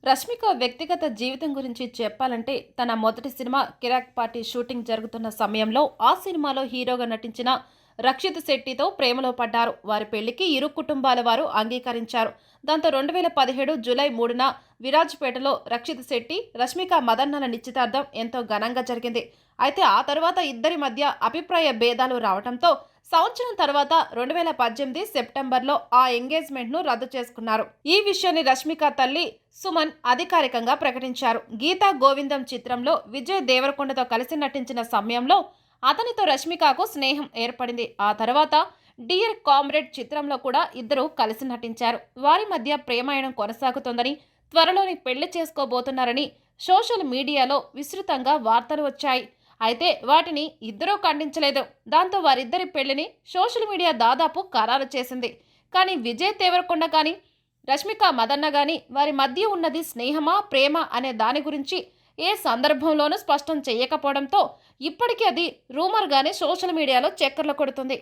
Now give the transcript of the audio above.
రష్మిక వ్యక్తిగత జీవితం గురించి చెప్పాలంటే తన మొదటి సినిమా కిరాక్ పార్టీ షూటింగ్ జరుగుతున్న సమయంలో ఆ సినిమాలో హీరోగా నటించిన రక్షిత్ శెట్టితో ప్రేమలో పడ్డారు. వారి పెళ్లికి ఇరు కుటుంబాల వారు అంగీకరించారు. దాంతో 2017 జూలై 3న విరాజ్పేటలో రక్షిత్ శెట్టి, రష్మిక మదన్నల నిశ్చితార్థం ఎంతో ఘనంగా జరిగింది. అయితే ఆ తర్వాత ఇద్దరి మధ్య అభిప్రాయ భేదాలు రావడంతో సంవత్సరం తర్వాత 2018 సెప్టెంబర్లో ఆ ఎంగేజ్మెంట్ను రద్దు చేసుకున్నారు. ఈ విషయాన్ని రష్మిక తల్లి సుమన్ అధికారికంగా ప్రకటించారు. గీతా గోవిందం చిత్రంలో విజయ్ దేవరకొండతో కలిసి నటించిన సమయంలో అతనితో రష్మికకు స్నేహం ఏర్పడింది. ఆ తర్వాత డియర్ కామ్రేడ్ చిత్రంలో కూడా ఇద్దరు కలిసి నటించారు. వారి మధ్య ప్రేమాయణం కొనసాగుతోందని, త్వరలోనే పెళ్లి చేసుకోబోతున్నారని సోషల్ మీడియాలో విస్తృతంగా వార్తలు వచ్చాయి. అయితే వాటిని ఇద్దరూ ఖండించలేదు. దాంతో వారిద్దరి పెళ్లిని సోషల్ మీడియా దాదాపు ఖరారు చేసింది. కానీ విజయ్ దేవరకొండ కానీ రష్మిక మదన్న గాని వారి మధ్య ఉన్నది స్నేహమా ప్రేమ అనే దాని గురించి ఏ సందర్భంలోనూ స్పష్టం చేయకపోవడంతో ఇప్పటికీ అది రూమర్గానే సోషల్ మీడియాలో చక్కర్లు కొడుతుంది.